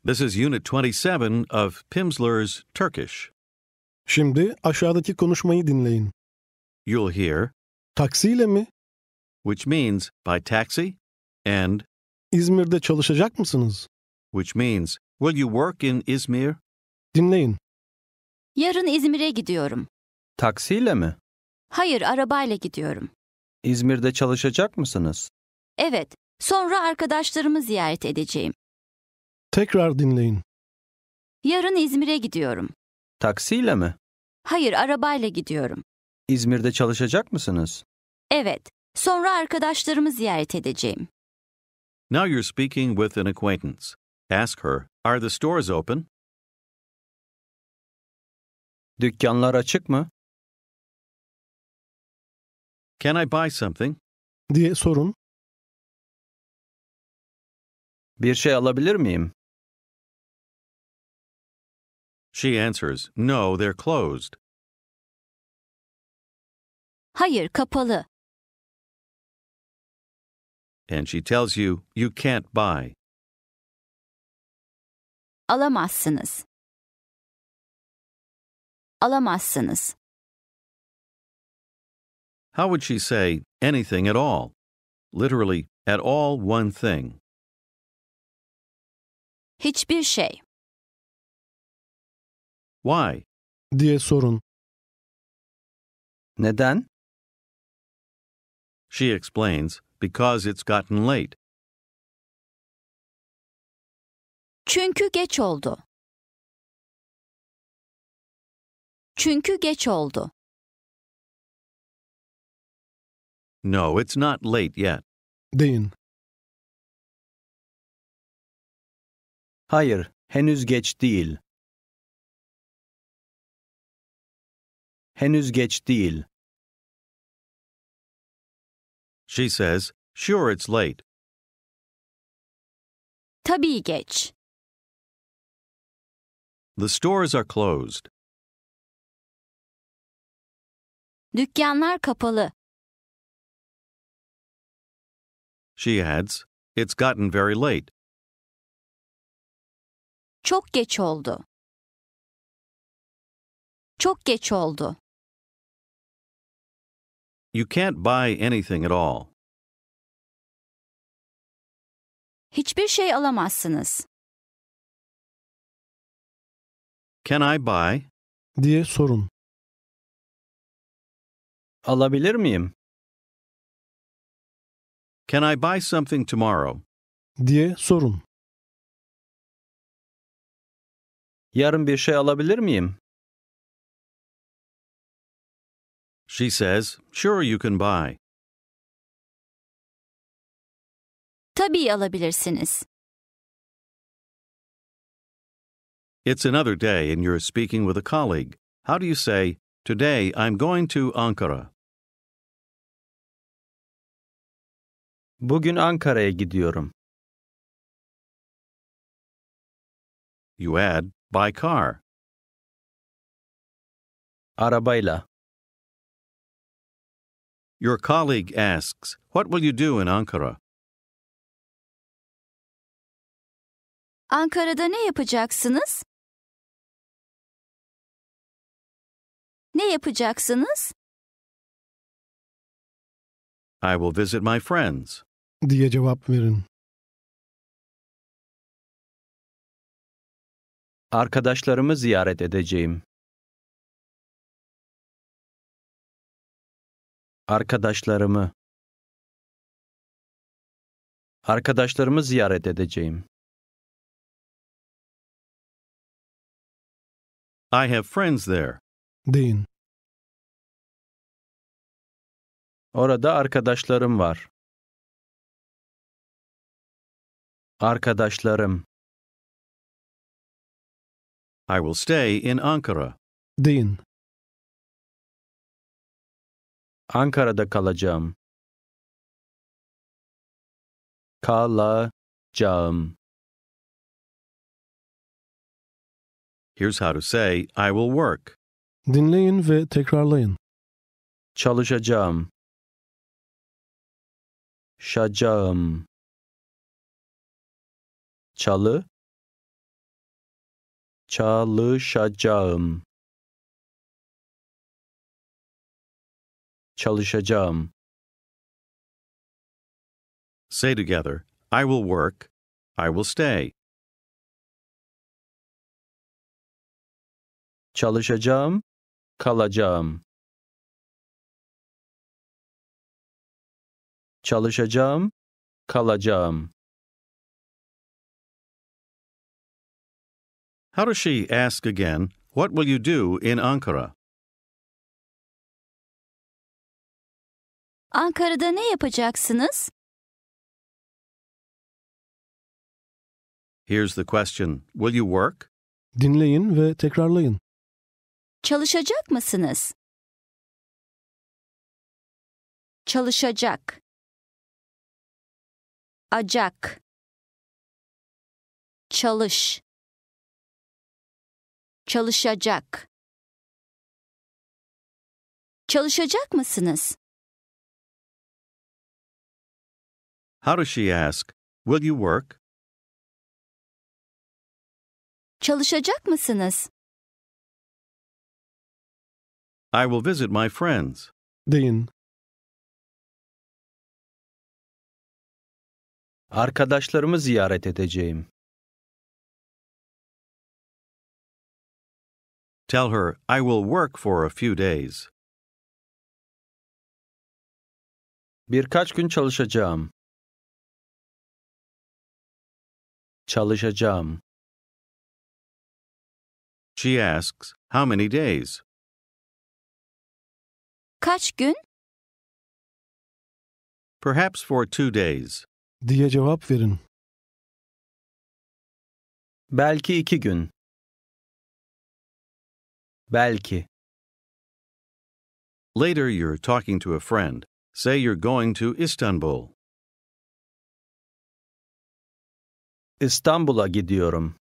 This is Unit 27 of Pimsleur's Turkish. Şimdi aşağıdaki konuşmayı dinleyin. You'll hear, Taksiyle mi? which means by taxi, and İzmir'de çalışacak mısınız? which means, will you work in İzmir? Dinleyin. Yarın İzmir'e gidiyorum. Taksiyle mi? Hayır, arabayla gidiyorum. İzmir'de çalışacak mısınız? Evet, sonra arkadaşlarımı ziyaret edeceğim. Tekrar dinleyin. Yarın İzmir'e gidiyorum. Taksiyle mi? Hayır, arabayla gidiyorum. İzmir'de çalışacak mısınız? Evet, sonra arkadaşlarımı ziyaret edeceğim. Now you're speaking with an acquaintance. Ask her, are the stores open? Dükkanlar açık mı? Can I buy something? Diye sorun. Bir şey alabilir miyim? She answers, no, they're closed. Hayır, kapalı. And she tells you, you can't buy. Alamazsınız. Alamazsınız. How would she say anything at all? Literally, at all one thing. Hiçbir şey. Why? Diye sorun. Neden? She explains, because it's gotten late. Çünkü geç oldu. Çünkü geç oldu. No, it's not late yet. Deyin. Hayır, henüz geç değil. Henüz geç değil. She says, sure, it's late. Tabii geç. The stores are closed. Dükkanlar kapalı. She adds, it's gotten very late. Çok geç oldu. Çok geç oldu. You can't buy anything at all. Hiçbir şey alamazsınız. Can I buy? Diye sorun. Alabilir miyim? Can I buy something tomorrow? Diye sorun. Yarın bir şey alabilir miyim? She says, sure, you can buy. Tabii alabilirsiniz. It's another day and you're speaking with a colleague. How do you say, today I'm going to Ankara? Bugün Ankara'ya gidiyorum. You add, by car. Arabayla. Your colleague asks, what will you do in Ankara? Ankara'da ne yapacaksınız? Ne yapacaksınız? I will visit my friends. Diye cevap verin. Arkadaşlarımı ziyaret edeceğim. Arkadaşlarımı. Arkadaşlarımı ziyaret edeceğim. I have friends there. Deyin. Orada arkadaşlarım var. Arkadaşlarım. I will stay in Ankara. Deyin. Ankara'da kalacağım. Kalacağım. Here's how to say, I will work. Dinleyin ve tekrarlayın. Çalışacağım. Şacağım. Çalı. Çalışacağım. Çalışacağım. Say together, I will work, I will stay. Çalışacağım, kalacağım. Çalışacağım, kalacağım. How does she ask again, what will you do in Ankara? Ankara'da ne yapacaksınız? Here's the question, will you work? Dinleyin ve tekrarlayın. Çalışacak mısınız? Çalışacak. Acak. Çalış. Çalışacak. Çalışacak mısınız? How does she ask, will you work? Çalışacak mısınız? I will visit my friends. Deyin. Arkadaşlarımı ziyaret edeceğim. Tell her, I will work for a few days. Birkaç gün çalışacağım. Çalışacağım. She asks, how many days? Kaç gün? Perhaps for 2 days. Diye cevap verin. Belki 2 gün. Belki. Later, you're talking to a friend. Say you're going to Istanbul. İstanbul'a gidiyorum.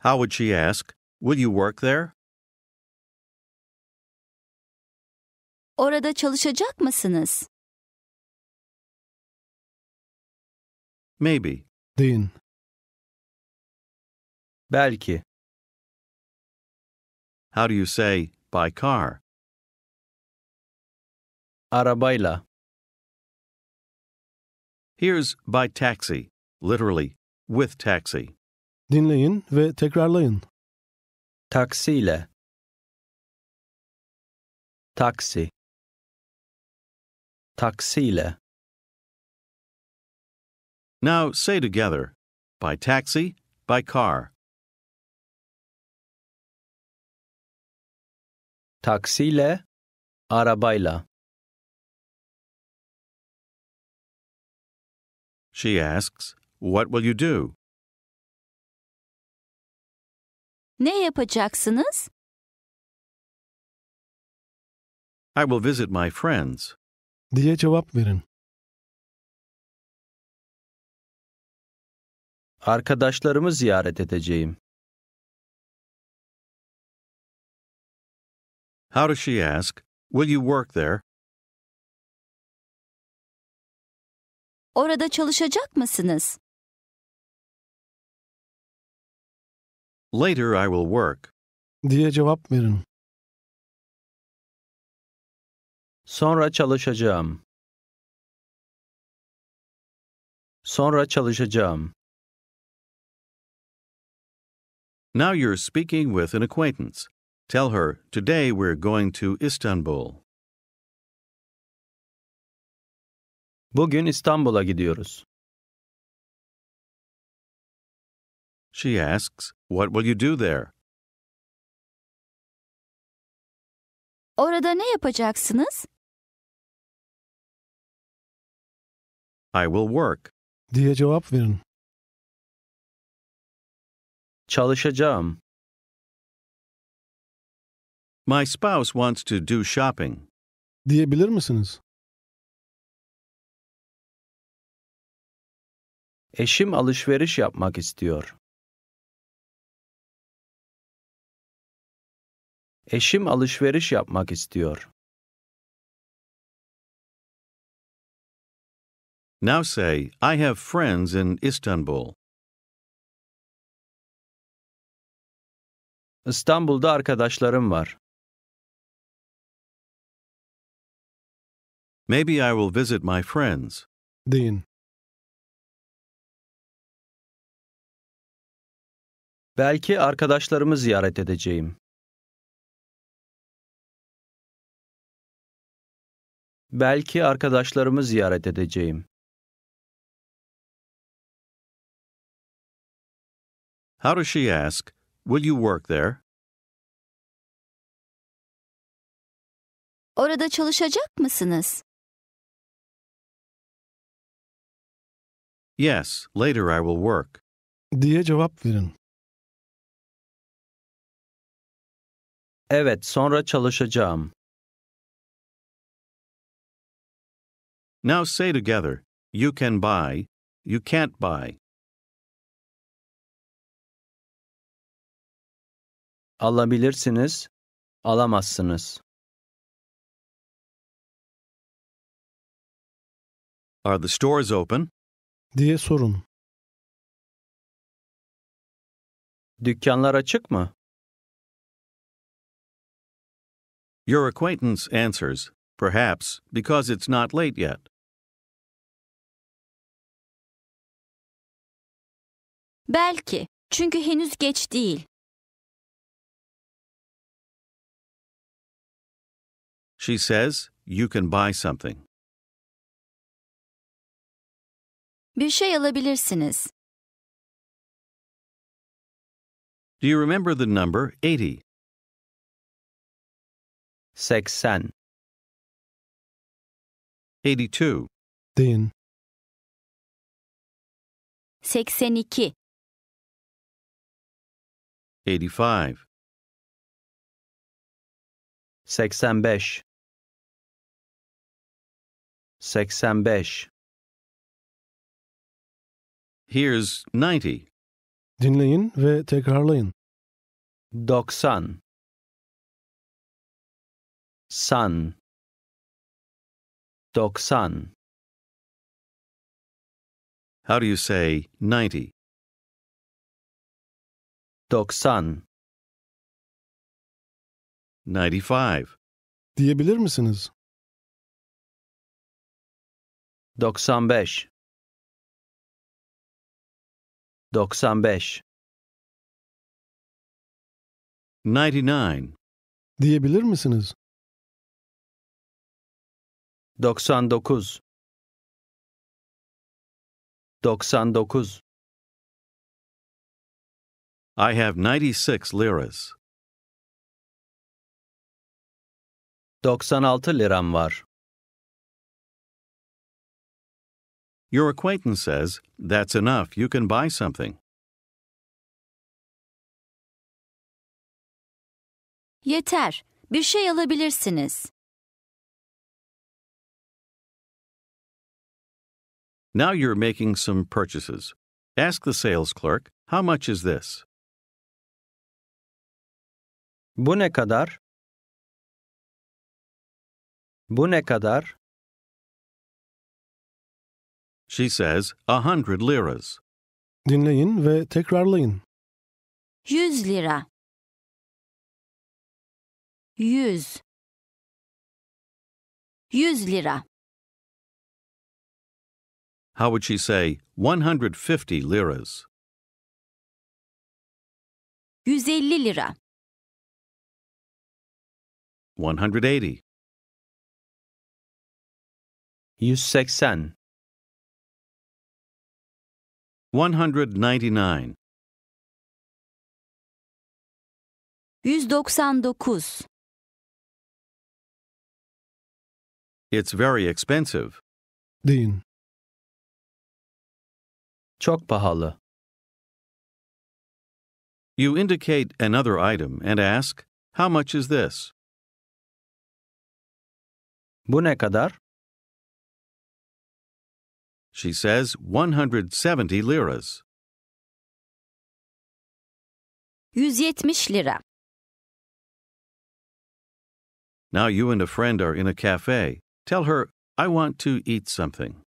How would she ask, will you work there? Orada çalışacak mısınız? Maybe. Deyin. Belki. How do you say, by car? Arabayla. Here's by taxi, literally, with taxi. Dinleyin ve tekrarlayın. Taksiyle. Taksi. Taksiyle. Now say together, by taxi, by car. Taksiyle. Arabayla. She asks, what will you do? Ne yapacaksınız? I will visit my friends. Diye cevap verin. Arkadaşlarımı ziyaret edeceğim. How does she ask, will you work there? Orada çalışacak mısınız? Later I will work. Diye cevap verin. Sonra çalışacağım. Sonra çalışacağım. Now you're speaking with an acquaintance. Tell her, today we're going to Istanbul. Bugün İstanbul'a gidiyoruz. She asks, what will you do there? Orada ne yapacaksınız? I will work. Diye cevap verin. Çalışacağım. My spouse wants to do shopping. Diyebilir misiniz? Eşim alışveriş yapmak istiyor. Eşim alışveriş yapmak istiyor. Now say, I have friends in Istanbul. İstanbul'da arkadaşlarım var. Maybe I will visit my friends. Deyin. Belki arkadaşlarımı ziyaret edeceğim. Belki arkadaşlarımı ziyaret edeceğim. How does she ask, will you work there? Orada çalışacak mısınız? Yes, later I will work. Diye cevap verin. Evet, sonra çalışacağım. Now say together, you can buy, you can't buy. Alabilirsiniz, alamazsınız. Are the stores open? Diye sorun. Dükkanlar açık mı? Your acquaintance answers, perhaps, because it's not late yet. Belki, çünkü henüz geç değil. She says, you can buy something. Bir şey alabilirsiniz. Do you remember the number 80? 80, 82, Deyin. 82, 85, 85, 85, here's 90, Dinleyin ve tekrarlayın. 90, san, 90. How do you say 90? 90, 95, Diyebilir misiniz? 95, 95, 99, Diyebilir misiniz? 99, 99. I have 96 liras. 96 liram var. Your acquaintance says, that's enough, you can buy something. Yeter, bir şey alabilirsiniz. Now you're making some purchases. Ask the sales clerk, how much is this? Bu ne kadar? Bu ne kadar? She says, 100 liras. Dinleyin ve tekrarlayın. 100 lira. 100. 100 lira. How would she say 150 liras? 150 lira. 180, 180, 199, 199. it's very expensive. Deyin. çok pahalı. You indicate another item and ask, how much is this? Bu ne kadar? She says 170 liras. 170 lira. Now you and a friend are in a cafe. Tell her, I want to eat something.